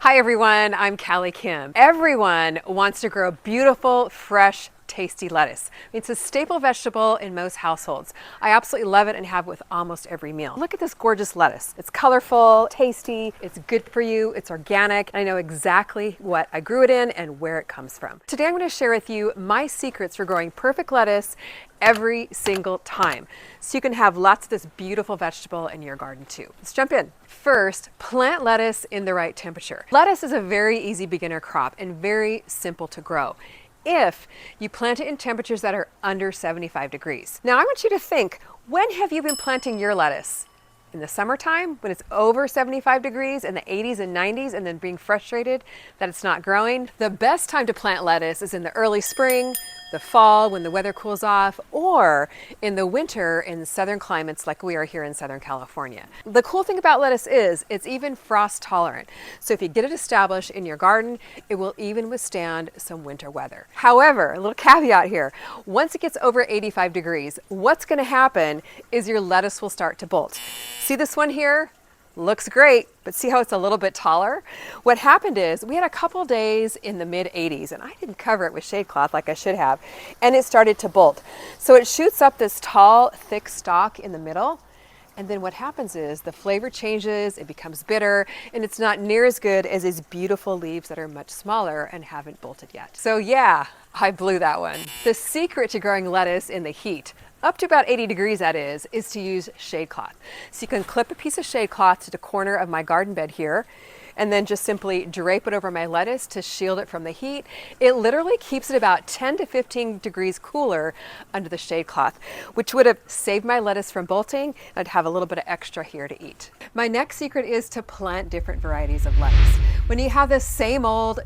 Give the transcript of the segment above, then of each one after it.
Hi everyone, I'm Callie Kim. Everyone wants to grow beautiful, fresh, tasty lettuce. It's a staple vegetable in most households. I absolutely love it and have it with almost every meal. Look at this gorgeous lettuce. It's colorful, tasty, it's good for you, it's organic, and I know exactly what I grew it in and where it comes from. Today I'm going to share with you my secrets for growing perfect lettuce every single time, so you can have lots of this beautiful vegetable in your garden too. Let's jump in. First, plant lettuce in the right temperature. Lettuce is a very easy beginner crop and very simple to grow if you plant it in temperatures that are under 75 degrees. Now I want you to think, when have you been planting your lettuce? In the summertime, when it's over 75 degrees, in the 80s and 90s, and then being frustrated that it's not growing? The best time to plant lettuce is in the early spring, the fall when the weather cools off, or in the winter in southern climates like we are here in Southern California. The cool thing about lettuce is it's even frost tolerant. So if you get it established in your garden, it will even withstand some winter weather. However, a little caveat here, once it gets over 85 degrees, what's going to happen is your lettuce will start to bolt. See this one here? Looks great, but see how it's a little bit taller? What happened is we had a couple days in the mid 80s and I didn't cover it with shade cloth like I should have, and it started to bolt. So it shoots up this tall, thick stalk in the middle, and then what happens is the flavor changes, it becomes bitter, and it's not near as good as these beautiful leaves that are much smaller and haven't bolted yet. So yeah, I blew that one. The secret to growing lettuce in the heat, up to about 80 degrees that is to use shade cloth. So you can clip a piece of shade cloth to the corner of my garden bed here, and then just simply drape it over my lettuce to shield it from the heat. It literally keeps it about 10 to 15 degrees cooler under the shade cloth, which would have saved my lettuce from bolting. I'd have a little bit of extra here to eat. My next secret is to plant different varieties of lettuce. When you have this same old,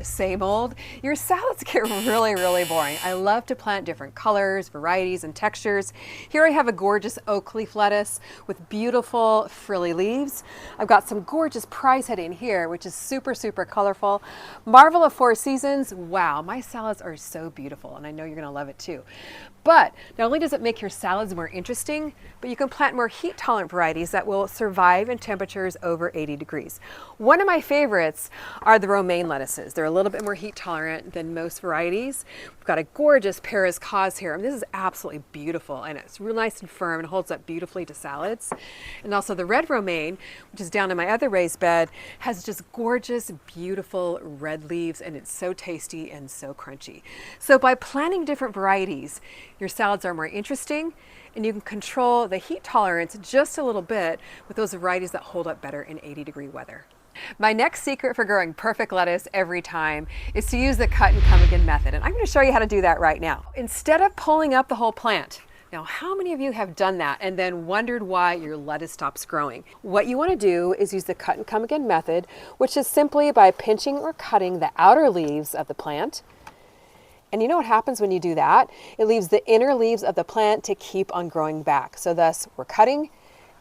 your salads get really boring. I love to plant different colors, varieties, and textures. Here I have a gorgeous oak leaf lettuce with beautiful frilly leaves. I've got some gorgeous prize head in here, which is super colorful. Marvel of Four Seasons. Wow, my salads are so beautiful, and I know you're gonna love it too. But not only does it make your salads more interesting, but you can plant more heat tolerant varieties that will survive in temperatures over 80 degrees. One of my favorites are the romaine lettuces. They're a little bit more heat tolerant than most varieties. We've got a gorgeous Paris cause here. I mean, this is absolutely beautiful, and it's real nice and firm and holds up beautifully to salads. And also the red romaine, which is down in my other raised bed, has just gorgeous, beautiful red leaves, and it's so tasty and so crunchy. So by planting different varieties, your salads are more interesting, and you can control the heat tolerance just a little bit with those varieties that hold up better in 80-degree weather. My next secret for growing perfect lettuce every time is to use the cut and come again method, and I'm going to show you how to do that right now. Instead of pulling up the whole plant, now, how many of you have done that and then wondered why your lettuce stops growing? What you want to do is use the cut and come again method, which is simply by pinching or cutting the outer leaves of the plant. And you know what happens when you do that? It leaves the inner leaves of the plant to keep on growing back. So thus, we're cutting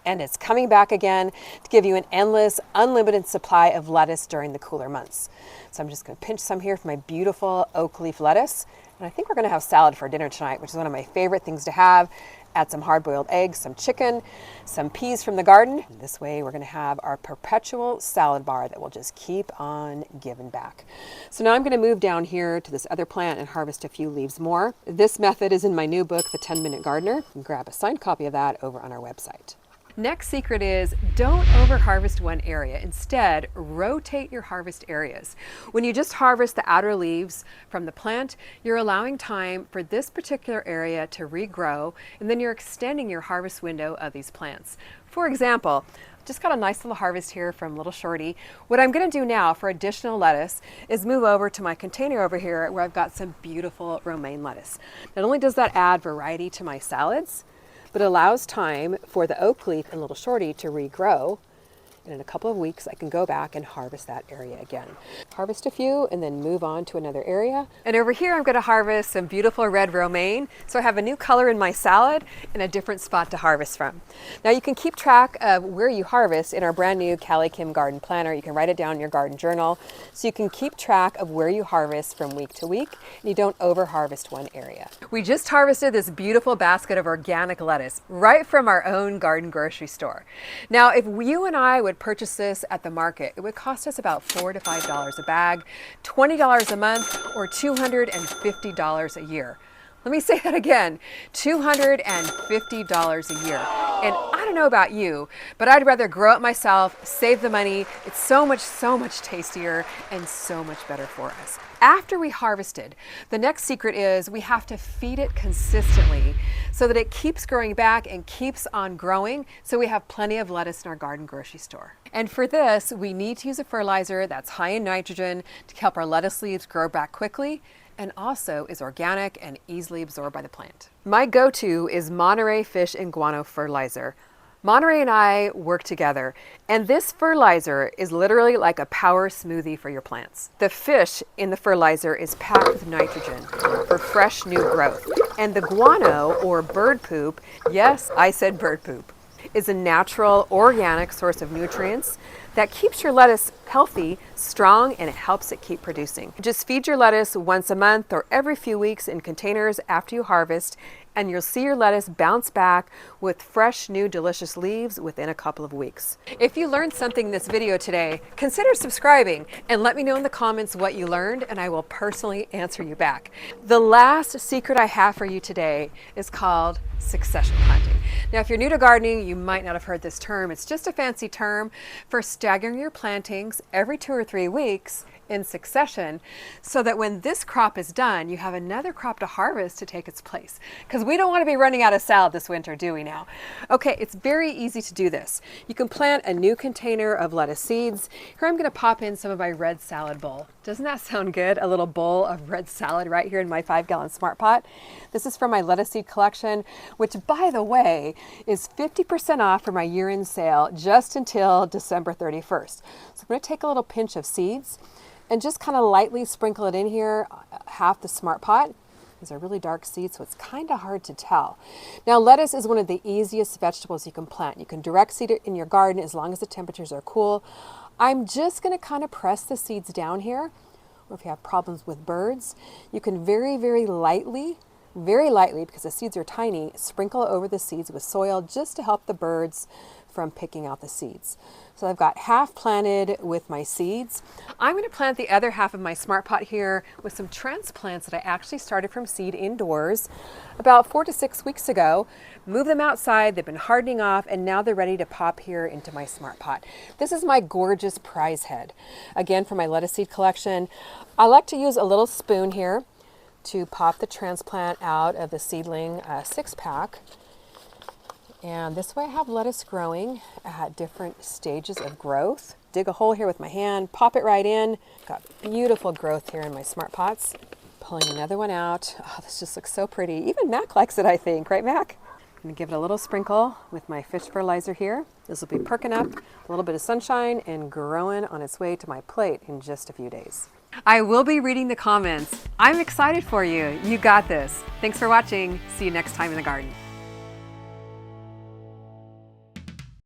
and it's coming back again to give you an endless, unlimited supply of lettuce during the cooler months. So I'm just going to pinch some here from my beautiful oak leaf lettuce. And I think we're going to have salad for dinner tonight, which is one of my favorite things to have. Add some hard-boiled eggs, some chicken, some peas from the garden. And this way we're going to have our perpetual salad bar that will just keep on giving back. So now I'm going to move down here to this other plant and harvest a few leaves more. This method is in my new book, The 10-Minute Gardener. You can grab a signed copy of that over on our website. Next secret is don't over-harvest one area. Instead, rotate your harvest areas. When you just harvest the outer leaves from the plant, you're allowing time for this particular area to regrow, and then you're extending your harvest window of these plants. For example, just got a nice little harvest here from Little Shorty. What I'm going to do now for additional lettuce is move over to my container over here where I've got some beautiful romaine lettuce. Not only does that add variety to my salads, but it allows time for the oak leaf and Little Shorty to regrow. And in a couple of weeks, I can go back and harvest that area again. Harvest a few and then move on to another area. And over here, I'm going to harvest some beautiful red romaine. So I have a new color in my salad and a different spot to harvest from. Now you can keep track of where you harvest in our brand new CALIKIM garden planner. You can write it down in your garden journal. So you can keep track of where you harvest from week to week, and you don't over harvest one area. We just harvested this beautiful basket of organic lettuce right from our own garden grocery store. Now, if you and I would would purchase this at the market, it would cost us about $4 to $5 a bag, $20 a month, or $250 a year. Let me say that again, $250 a year. And I don't know about you, but I'd rather grow it myself, save the money. It's so much tastier and so much better for us. After we harvested, the next secret is we have to feed it consistently so that it keeps growing back and keeps on growing, so we have plenty of lettuce in our garden grocery store. And for this, we need to use a fertilizer that's high in nitrogen to help our lettuce leaves grow back quickly, and also is organic and easily absorbed by the plant. My go-to is Monterey Fish and Guano Fertilizer. Monterey and I work together, and this fertilizer is literally like a power smoothie for your plants. The fish in the fertilizer is packed with nitrogen for fresh new growth. And the guano, or bird poop, yes, I said bird poop, is a natural, organic source of nutrients that keeps your lettuce healthy, strong, and it helps it keep producing. Just feed your lettuce once a month or every few weeks in containers after you harvest, and you'll see your lettuce bounce back with fresh, new, delicious leaves within a couple of weeks. If you learned something in this video today, consider subscribing and let me know in the comments what you learned, and I will personally answer you back. The last secret I have for you today is called succession planting. Now, if you're new to gardening, you might not have heard this term. It's just a fancy term for staggering your plantings every 2 or 3 weeks in succession, so that when this crop is done, you have another crop to harvest to take its place. Because we don't want to be running out of salad this winter, do we now? Okay, it's very easy to do this. You can plant a new container of lettuce seeds. Here I'm going to pop in some of my red salad bowl. Doesn't that sound good? A little bowl of red salad right here in my 5-gallon Smart Pot. This is from my lettuce seed collection, which, by the way, is 50% off for my year-end sale just until December 31st. So I'm going to take a little pinch of seeds and just kind of lightly sprinkle it in here, half the Smart Pot. These are really dark seeds, so it's kind of hard to tell. Now, lettuce is one of the easiest vegetables you can plant. You can direct seed it in your garden as long as the temperatures are cool. I'm just going to kind of press the seeds down here, or if you have problems with birds, you can very lightly, because the seeds are tiny, sprinkle over the seeds with soil just to help the birds from picking out the seeds. So I've got half planted with my seeds. I'm going to plant the other half of my Smart Pot here with some transplants that I actually started from seed indoors about 4 to 6 weeks ago. Move them outside, they've been hardening off, and now they're ready to pop here into my Smart Pot. This is my gorgeous prize head, again from my lettuce seed collection. I like to use a little spoon here to pop the transplant out of the seedling 6-pack. And this way I have lettuce growing at different stages of growth. Dig a hole here with my hand, pop it right in. Got beautiful growth here in my Smart Pots. Pulling another one out. Oh, this just looks so pretty. Even Mac likes it, I think. Right, Mac? I'm gonna give it a little sprinkle with my fish fertilizer here. This will be perking up, a little bit of sunshine, and growing on its way to my plate in just a few days. I will be reading the comments. I'm excited for you. You got this. Thanks for watching. See you next time in the garden.